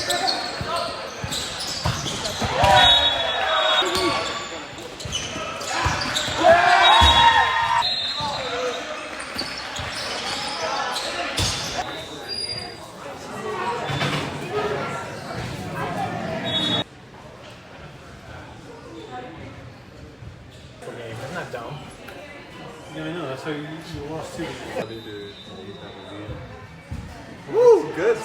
It's not dumb. Yeah, I know. That's how you lost too. Woo! Good.